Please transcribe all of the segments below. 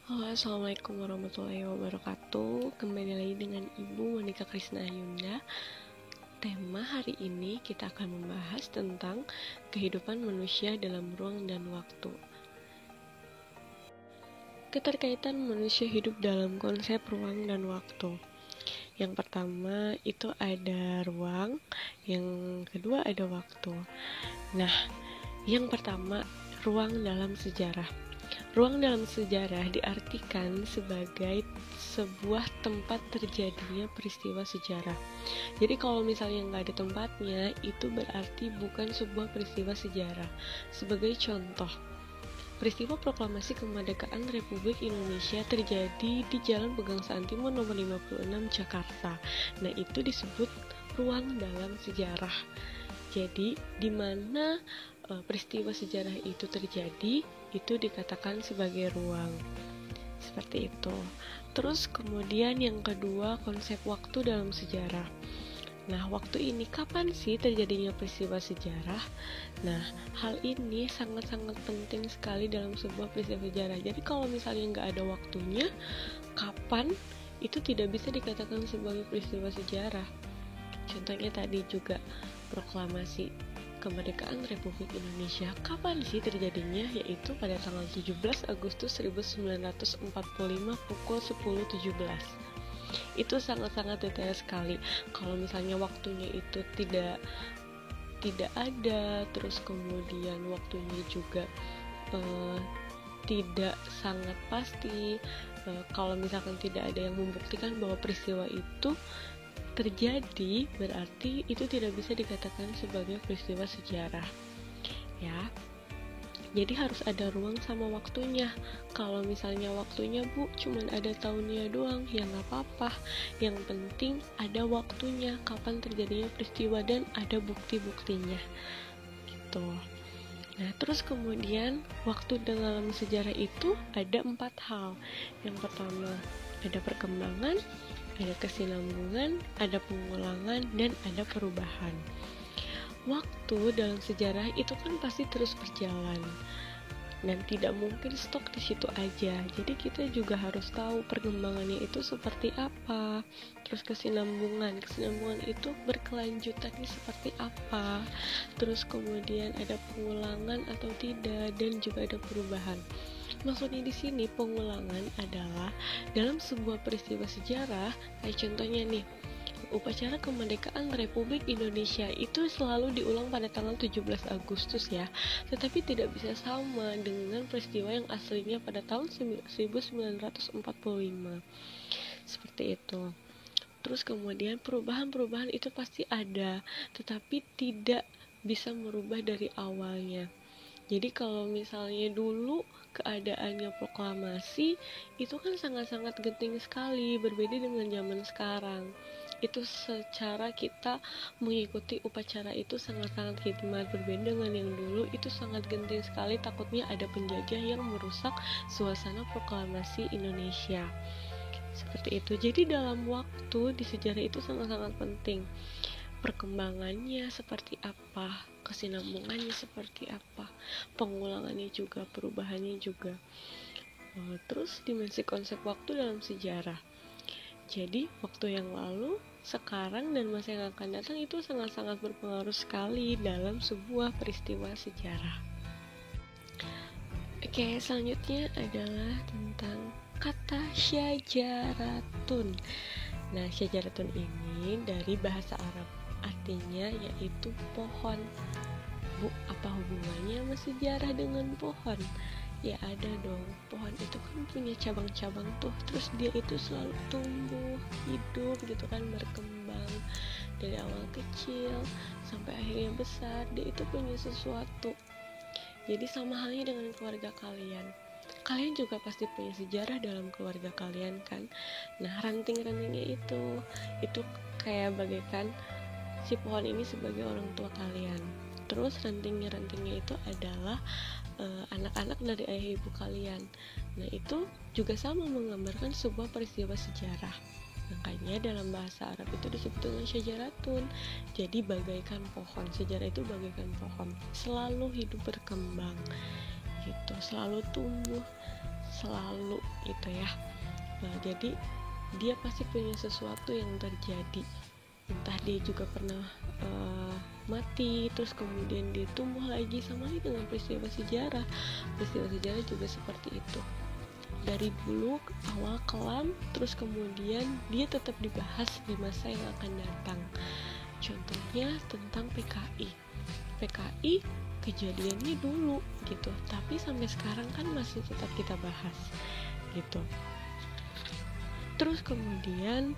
Halo, assalamualaikum warahmatullahi wabarakatuh. Kembali lagi dengan Ibu Monika Krisna Yunda. Tema hari ini kita akan membahas tentang kehidupan manusia dalam ruang dan waktu. Keterkaitan manusia hidup dalam konsep ruang dan waktu. Yang pertama itu ada ruang, yang kedua ada waktu. Nah, yang pertama, ruang dalam sejarah. Ruang dalam sejarah diartikan sebagai sebuah tempat terjadinya peristiwa sejarah. Jadi kalau misalnya nggak ada tempatnya, itu berarti bukan sebuah peristiwa sejarah. Sebagai contoh, peristiwa proklamasi kemerdekaan Republik Indonesia terjadi di Jalan Pegangsaan Timur nomor 56 Jakarta. Nah, itu disebut ruang dalam sejarah. Jadi, di mana peristiwa sejarah itu terjadi, itu dikatakan sebagai ruang. Seperti itu. Terus kemudian yang kedua, konsep waktu dalam sejarah. Nah, waktu ini kapan sih terjadinya peristiwa sejarah? Nah, hal ini sangat-sangat penting sekali dalam sebuah peristiwa sejarah. Jadi kalau misalnya nggak ada waktunya, kapan, itu tidak bisa dikatakan sebagai peristiwa sejarah. Contohnya tadi juga proklamasi kemerdekaan Republik Indonesia. Kapan sih terjadinya? Yaitu pada tanggal 17 Agustus 1945 pukul 10.17. Itu sangat-sangat detail sekali. Kalau misalnya waktunya itu tidak ada, terus kemudian waktunya juga tidak sangat pasti. Kalau misalkan tidak ada yang membuktikan bahwa peristiwa itu terjadi, berarti itu tidak bisa dikatakan sebagai peristiwa sejarah, ya. Jadi harus ada ruang sama waktunya. Kalau misalnya waktunya cuman ada tahunnya doang, ya nggak apa-apa. Yang penting ada waktunya, kapan terjadinya peristiwa dan ada bukti-buktinya, gitu. Nah, terus kemudian waktu dalam sejarah itu ada 4 hal. Yang pertama, ada perkembangan, ada kesinambungan, ada pengulangan, dan ada perubahan. Waktu dalam sejarah itu kan pasti terus berjalan dan tidak mungkin stok di situ aja. Jadi kita juga harus tahu perkembangannya itu seperti apa. Terus kesinambungan itu berkelanjutannya seperti apa. Terus kemudian ada pengulangan atau tidak, dan juga ada perubahan. Maksudnya di sini pengulangan adalah dalam sebuah peristiwa sejarah, kayak contohnya nih, upacara kemerdekaan Republik Indonesia itu selalu diulang pada tanggal 17 Agustus ya, tetapi tidak bisa sama dengan peristiwa yang aslinya pada tahun 1945. Seperti itu. Terus kemudian perubahan-perubahan itu pasti ada, tetapi tidak bisa merubah dari awalnya. Jadi kalau misalnya dulu keadaannya proklamasi, itu kan sangat-sangat genting sekali, berbeda dengan zaman sekarang. Itu secara kita mengikuti upacara itu sangat-sangat khidmat, berbeda dengan yang dulu, itu sangat genting sekali, takutnya ada penjajah yang merusak suasana proklamasi Indonesia. Seperti itu. Jadi dalam waktu di sejarah itu sangat-sangat penting. Perkembangannya seperti apa, kesinambungannya seperti apa, pengulangannya juga, perubahannya juga. Terus dimensi konsep waktu dalam sejarah. Jadi waktu yang lalu, sekarang, dan masa yang akan datang itu sangat-sangat berpengaruh sekali dalam sebuah peristiwa sejarah. Oke, selanjutnya adalah tentang kata syajaratun. Nah, syajaratun ini dari bahasa Arab, artinya yaitu pohon. Apa hubungannya sama sejarah dengan pohon? Ya ada dong, pohon itu kan punya cabang-cabang tuh, terus dia itu selalu tumbuh, hidup gitu kan, berkembang dari awal kecil sampai akhirnya besar. Dia itu punya sesuatu. Jadi sama halnya dengan keluarga kalian. Kalian juga pasti punya sejarah dalam keluarga kalian kan. Nah, ranting-rantingnya itu kayak bagaikan si pohon ini sebagai orang tua kalian. Terus ranting-rantingnya itu adalah anak-anak dari ayah ibu kalian. Nah, itu juga sama menggambarkan sebuah peristiwa sejarah. Makanya dalam bahasa Arab itu disebut dengan syajaratun. Jadi bagaikan pohon. Sejarah itu bagaikan pohon, selalu hidup berkembang gitu, selalu tumbuh selalu gitu ya. Jadi dia pasti punya sesuatu yang terjadi, entah dia juga pernah mati, terus kemudian dia tumbuh lagi, sama halnya dengan peristiwa sejarah juga seperti itu. Dari dulu awal kelam, terus kemudian dia tetap dibahas di masa yang akan datang. Contohnya tentang PKI kejadiannya dulu gitu, tapi sampai sekarang kan masih tetap kita bahas gitu. Terus kemudian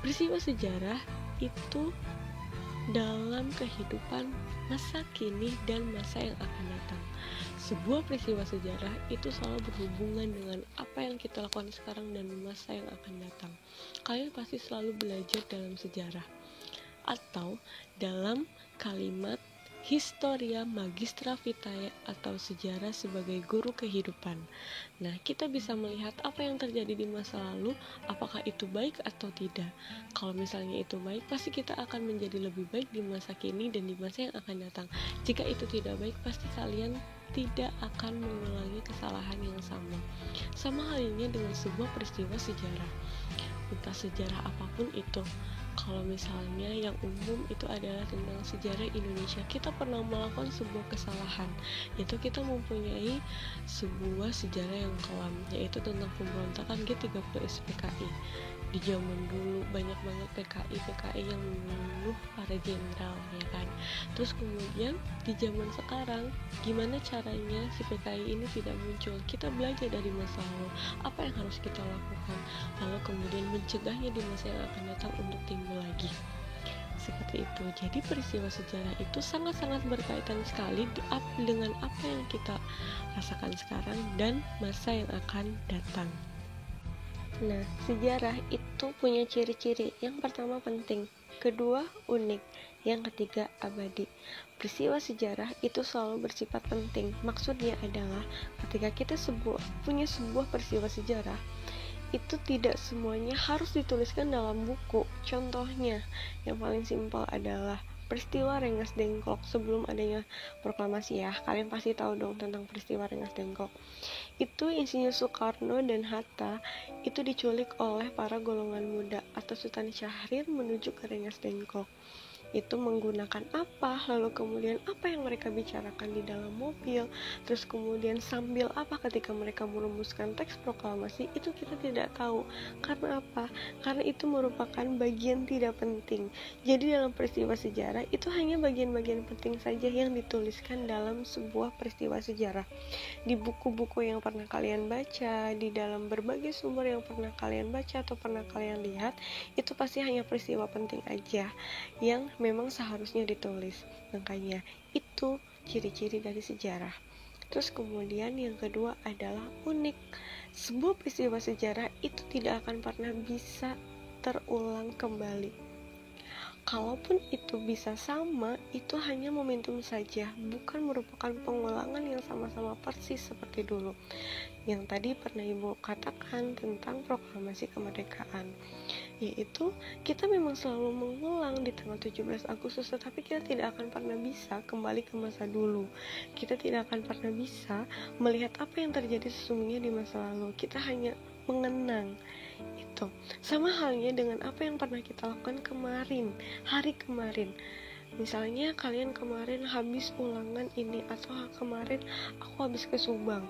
peristiwa sejarah itu dalam kehidupan masa kini dan masa yang akan datang. Sebuah peristiwa sejarah itu selalu berhubungan dengan apa yang kita lakukan sekarang dan masa yang akan datang. Kalian pasti selalu belajar dalam sejarah atau dalam kalimat Historia Magistra Vitae atau sejarah sebagai guru kehidupan. Nah, kita bisa melihat apa yang terjadi di masa lalu, apakah itu baik atau tidak. Kalau misalnya itu baik, pasti kita akan menjadi lebih baik di masa kini dan di masa yang akan datang. Jika itu tidak baik, pasti kalian tidak akan mengulangi kesalahan yang sama. Sama halnya dengan sebuah peristiwa sejarah. Entah sejarah apapun itu. Kalau misalnya yang umum itu adalah tentang sejarah Indonesia, kita pernah melakukan sebuah kesalahan, yaitu kita mempunyai sebuah sejarah yang kelam, yaitu tentang pemberontakan G30 SPKI. Di zaman dulu banyak banget PKI yang membunuh para jenderal, ya kan. Terus kemudian di zaman sekarang, gimana caranya si PKI ini tidak muncul? Kita belajar dari masa lalu, apa yang harus kita lakukan, lalu kemudian mencegahnya di masa yang akan datang untuk timbul lagi. Seperti itu. Jadi peristiwa sejarah itu sangat-sangat berkaitan sekali dengan apa yang kita rasakan sekarang dan masa yang akan datang. Nah, sejarah itu punya ciri-ciri. Yang pertama penting, kedua unik, yang ketiga abadi. Peristiwa sejarah itu selalu bersifat penting. Maksudnya adalah ketika kita punya sebuah peristiwa sejarah, itu tidak semuanya harus dituliskan dalam buku. Contohnya, yang paling simpel adalah peristiwa Rengas Dengklok. Sebelum adanya proklamasi ya, kalian pasti tahu dong tentang peristiwa Rengas Dengklok. Itu Insinyur Soekarno dan Hatta itu diculik oleh para golongan muda atau Sultan Syahrir menuju ke Rengas Dengklok. Itu menggunakan apa, lalu kemudian apa yang mereka bicarakan di dalam mobil, terus kemudian sambil apa ketika mereka merumuskan teks proklamasi, itu kita tidak tahu. Karena apa? Karena itu merupakan bagian tidak penting. Jadi dalam peristiwa sejarah itu hanya bagian-bagian penting saja yang dituliskan dalam sebuah peristiwa sejarah. Di buku-buku yang pernah kalian baca, di dalam berbagai sumber yang pernah kalian baca atau pernah kalian lihat, itu pasti hanya peristiwa penting aja yang memang seharusnya ditulis. Makanya itu ciri-ciri dari sejarah. Terus kemudian yang kedua adalah unik. Sebuah peristiwa sejarah itu tidak akan pernah bisa terulang kembali. Kalaupun itu bisa sama, itu hanya momentum saja, bukan merupakan pengulangan yang sama-sama persis seperti dulu. Yang tadi pernah Ibu katakan tentang proklamasi kemerdekaan, yaitu kita memang selalu mengulang di tanggal 17 Agustus, tetapi kita tidak akan pernah bisa kembali ke masa dulu. Kita tidak akan pernah bisa melihat apa yang terjadi sesungguhnya di masa lalu. Kita hanya mengenang itu. Sama halnya dengan apa yang pernah kita lakukan kemarin, hari kemarin. Misalnya kalian kemarin habis ulangan ini, atau kemarin aku habis ke Subang.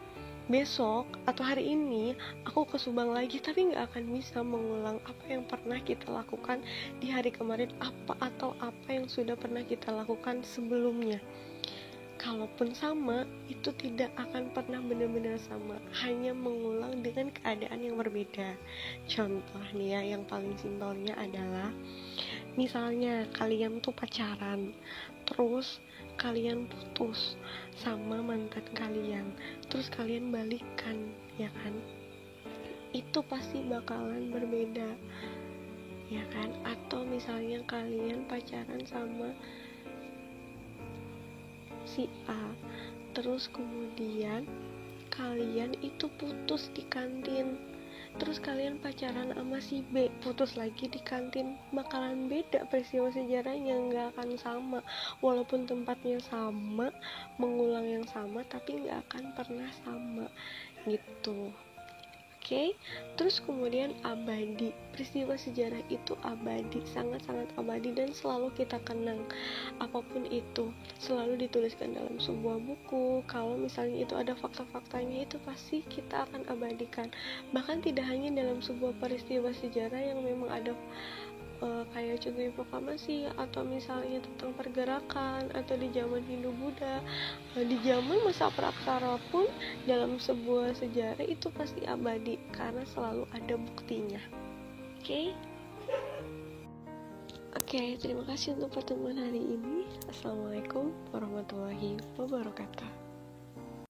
Besok atau hari ini aku ke Subang lagi, tapi gak akan bisa mengulang apa yang pernah kita lakukan di hari kemarin, atau apa yang sudah pernah kita lakukan sebelumnya. Kalaupun sama, itu tidak akan pernah benar-benar sama, hanya mengulang dengan keadaan yang berbeda. Contoh nih ya, yang paling simpelnya adalah misalnya kalian tuh pacaran, terus kalian putus sama mantan kalian, terus kalian balikan, ya kan? Itu pasti bakalan berbeda, ya kan? Atau misalnya kalian pacaran sama si A, terus kemudian kalian itu putus di kantin, terus kalian pacaran sama si B, putus lagi di kantin, bakalan beda peristiwa sejarahnya, nggak akan sama. Walaupun tempatnya sama, mengulang yang sama, tapi nggak akan pernah sama gitu. Oke, terus kemudian abadi. Peristiwa sejarah itu abadi, sangat-sangat abadi dan selalu kita kenang. Apapun itu, selalu dituliskan dalam sebuah buku. Kalau misalnya itu ada fakta-faktanya, itu pasti kita akan abadikan. Bahkan tidak hanya dalam sebuah peristiwa sejarah yang memang ada kayak contohnya proklamasi atau misalnya tentang pergerakan atau di zaman Hindu-Buddha, di zaman masa praksara pun dalam sebuah sejarah itu pasti abadi karena selalu ada buktinya. Oke, terima kasih untuk pertemuan hari ini. Assalamualaikum warahmatullahi wabarakatuh.